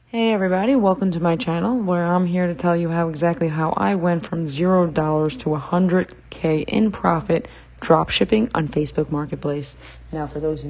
Hey everybody, welcome to my channel where I'm here to tell you exactly how I went from $0 to 100K in profit dropshipping on Facebook Marketplace. Now for those of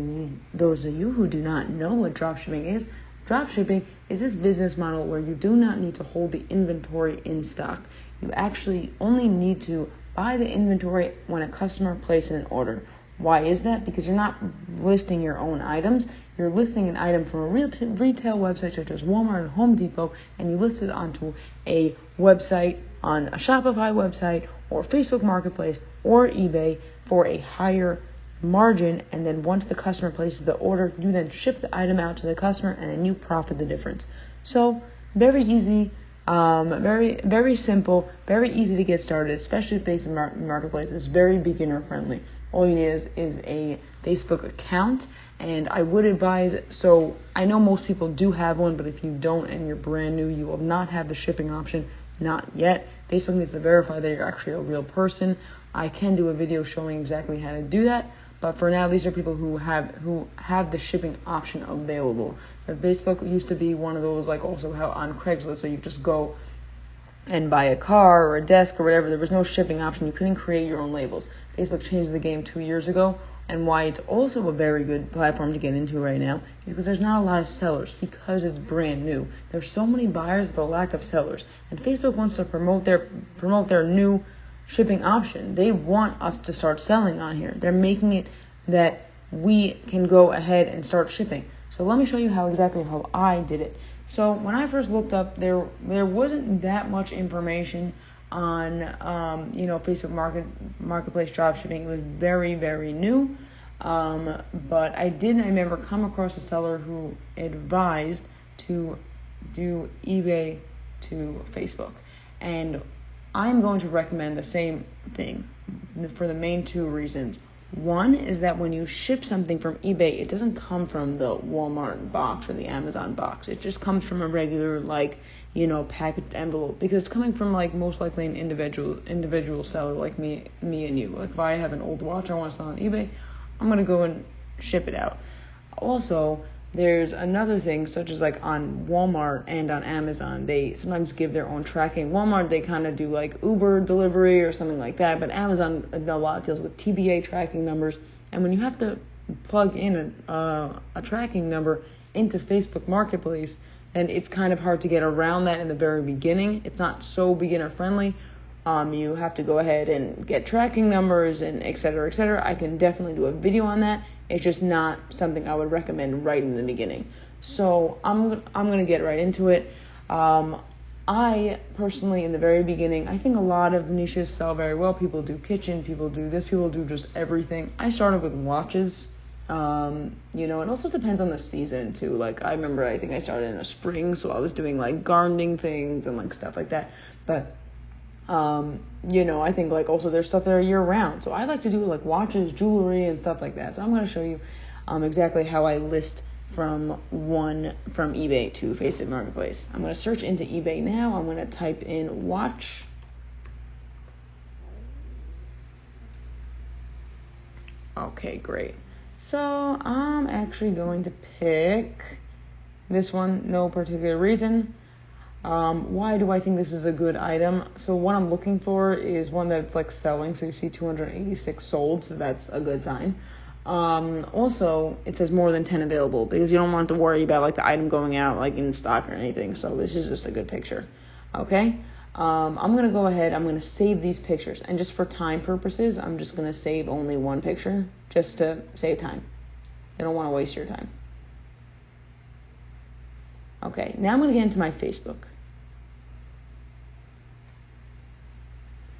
you who do not know what dropshipping is this business model where you do not need to hold the inventory in stock. You actually only need to buy the inventory when a customer places an order. Why is that? Because you're not listing your own items. You're listing an item from a retail website such as Walmart or Home Depot, and you list it onto a website, on a Shopify website, or Facebook Marketplace, or eBay for a higher margin. And then once the customer places the order, you then ship the item out to the customer, and then you profit the difference. So very easy. Very simple, very easy to get started, especially Facebook Marketplace. It's very beginner friendly. All you need is a Facebook account, and I would advise, so I know most people do have one, but if you don't and you're brand new, you will not have the shipping option, not yet. Facebook needs to verify that you're actually a real person. I can do a video showing exactly how to do that, but for now, these are people who have the shipping option available. But Facebook used to be one of those, like also how on Craigslist, so you just go and buy a car or a desk or whatever. There was no shipping option. You couldn't create your own labels. Facebook changed the game 2 years ago, and why it's also a very good platform to get into right now is because there's not a lot of sellers because it's brand new. There's so many buyers with a lack of sellers, and Facebook wants to promote their new shipping option. They want us to start selling on here. They're making it that we can go ahead and start shipping. So let me show you exactly how I did it. So when I first looked up, there wasn't that much information on Facebook Marketplace dropshipping. It was very, very new. But I remember come across a seller who advised to do eBay to Facebook. And I'm going to recommend the same thing for the main two reasons. One is that when you ship something from eBay, it doesn't come from the Walmart box or the Amazon box. It just comes from a regular, packaged envelope, because it's coming from, most likely an individual seller like me and you. Like, if I have an old watch I want to sell on eBay, I'm going to go and ship it out. Also, there's another thing, such as on Walmart and on Amazon, they sometimes give their own tracking. Walmart, they kind of do Uber delivery or something like that, but Amazon a lot deals with TBA tracking numbers. And when you have to plug in a tracking number into Facebook Marketplace, then it's kind of hard to get around that in the very beginning. It's not so beginner friendly. You have to go ahead and get tracking numbers and et cetera, et cetera. I can definitely do a video on that. It's just not something I would recommend right in the beginning. So I'm going to get right into it. I personally, in the very beginning, I think a lot of niches sell very well. People do kitchen, people do this, people do just everything. I started with watches. It also depends on the season too. I remember, I think I started in the spring, so I was doing gardening things and stuff like that. But I think also there's stuff that are year round. So I like to do watches, jewelry, and stuff like that. So I'm going to show you exactly how I list from eBay to Facebook Marketplace. I'm going to search into eBay now. I'm going to type in watch. Okay, great. So I'm actually going to pick this one, no particular reason. Why do I think this is a good item? So what I'm looking for is one that's selling. So you see 286 sold, so that's a good sign. Also, it says more than 10 available, because you don't want to worry about the item going out in stock or anything. So this is just a good picture. Okay. I'm going to go ahead. I'm going to save these pictures, and just for time purposes, I'm just going to save only one picture just to save time. I don't want to waste your time. Okay, now I'm going to get into my Facebook.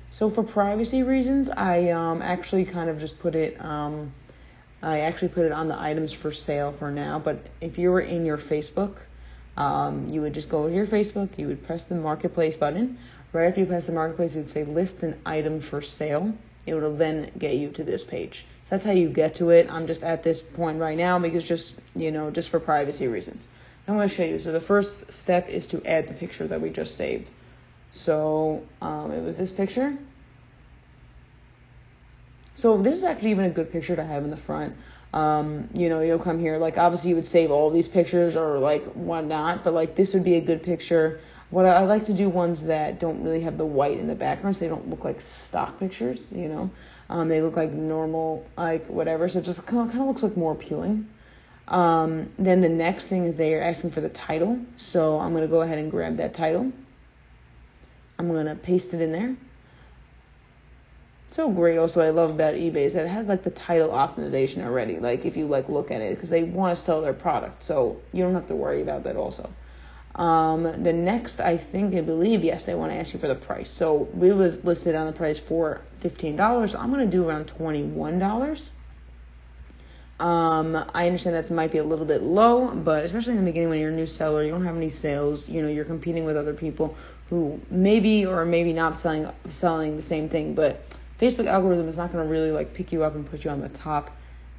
So for privacy reasons, I actually kind of just put it, I actually put it on the items for sale for now. But if you were in your Facebook, you would just go to your Facebook, you would press the marketplace button. Right after you press the marketplace, it would say list an item for sale. It will then get you to this page. So that's how you get to it. I'm just at this point right now because just for privacy reasons. I'm going to show you. So the first step is to add the picture that we just saved. So it was this picture. So this is actually even a good picture to have in the front. You'll come here, like, obviously you would save all these pictures or like whatnot, but like this would be a good picture. What I like to do ones that don't really have the white in the background, so they don't look like stock pictures, they look like normal, like whatever, so it just kind of looks like more appealing. Then the next thing is they're asking for the title, so I'm going to go ahead and grab that title. I'm going to paste it in there. So great also I love about eBay is that it has like the title optimization already, like if you like look at it, because they want to sell their product, so you don't have to worry about that also. The next, I believe, yes, they want to ask you for the price. So we was listed on the price for $15. I'm going to do around $21. I understand that might be a little bit low, but especially in the beginning when you're a new seller, you don't have any sales, you're competing with other people who maybe or maybe not selling the same thing, but Facebook algorithm is not going to really like pick you up and put you on the top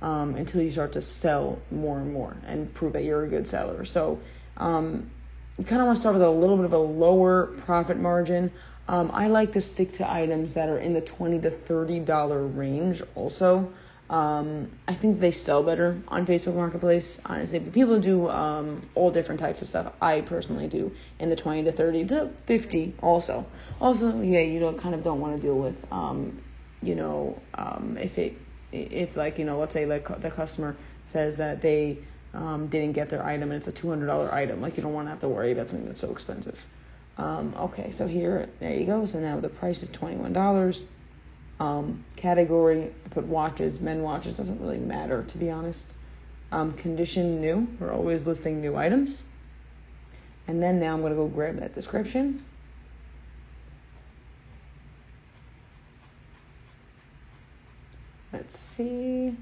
until you start to sell more and more and prove that you're a good seller. So you kind of want to start with a little bit of a lower profit margin. I like to stick to items that are in the $20 to $30 range also. I think they sell better on Facebook Marketplace, honestly. But people do all different types of stuff. I personally do in the 20 to 30 to 50 also. Also, yeah, you don't want to deal with, if like, let's say like the customer says that they didn't get their item and it's a $200 item. Like, you don't want to have to worry about something that's so expensive. Okay, so there you go. So now the price is $21. Category, I put watches, men watches, doesn't really matter, to be honest. Condition new, we're always listing new items. And then now I'm going to go grab that description. Let's see.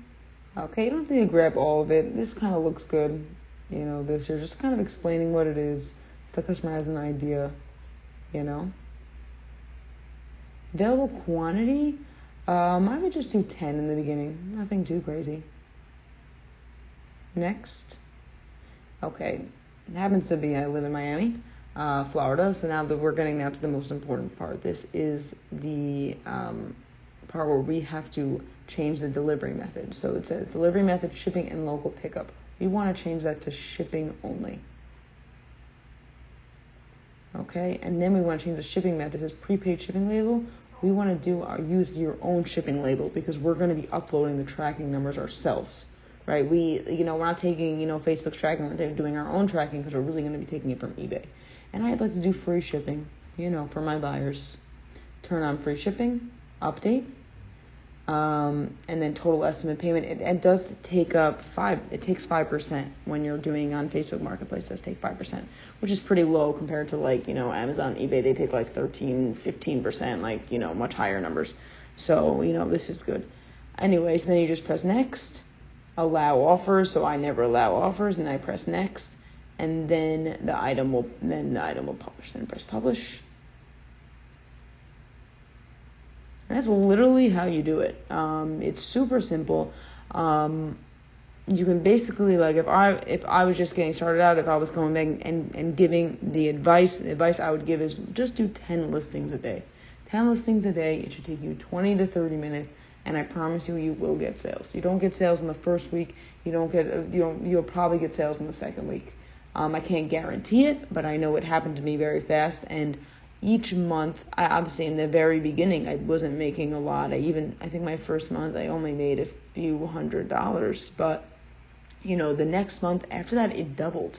Okay, you don't have to grab all of it. This kind of looks good. This you're just kind of explaining what it is. If the customer has an idea, Available quantity, I would just do 10 in the beginning. Nothing too crazy. Next. Okay, it happens to be I live in Miami, Florida. So now that we're getting now to the most important part. This is the part where we have to change the delivery method. So it says delivery method, shipping, and local pickup. We want to change that to shipping only. Okay, and then we want to change the shipping method. It says prepaid shipping label. We want to use your own shipping label because we're going to be uploading the tracking numbers ourselves, right? We're not taking, Facebook's tracking. We're doing our own tracking because we're really going to be taking it from eBay. And I'd like to do free shipping, for my buyers. Turn on free shipping, update, and then total estimate payment. It does take it takes 5% when you're doing on Facebook Marketplace. It does take 5%, which is pretty low compared to Amazon, eBay. They take 13, 15%, much higher numbers. So, this is good. Anyways, then you just press next, allow offers. So I never allow offers, and I press next, and then the item will publish. Then press publish. And that's literally how you do it. It's super simple. You can basically, if I was just getting started out, if I was going back and giving the advice I would give is just do 10 listings a day. 10 listings a day. It should take you 20 to 30 minutes, and I promise you will get sales. You don't get sales in the first week. You'll probably get sales in the second week. I can't guarantee it, but I know it happened to me very fast. And each month, obviously in the very beginning, I wasn't making a lot. I think my first month I only made a few $100s, but the next month after that it doubled,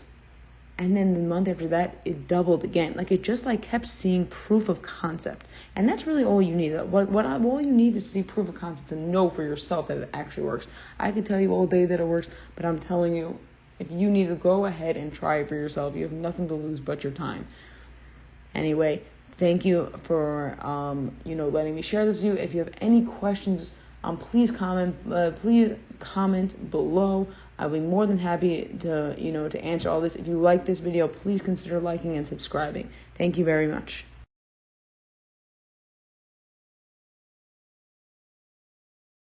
and then the month after that it doubled again. It just kept seeing proof of concept, and that's really all you need. All you need is to see proof of concept to know for yourself that it actually works. I could tell you all day that it works, but I'm telling you, if you need to go ahead and try it for yourself, you have nothing to lose but your time. Anyway, thank you for letting me share this with you. If you have any questions, please comment below. I'll be more than happy to answer all this. If you like this video, please consider liking and subscribing. Thank you very much.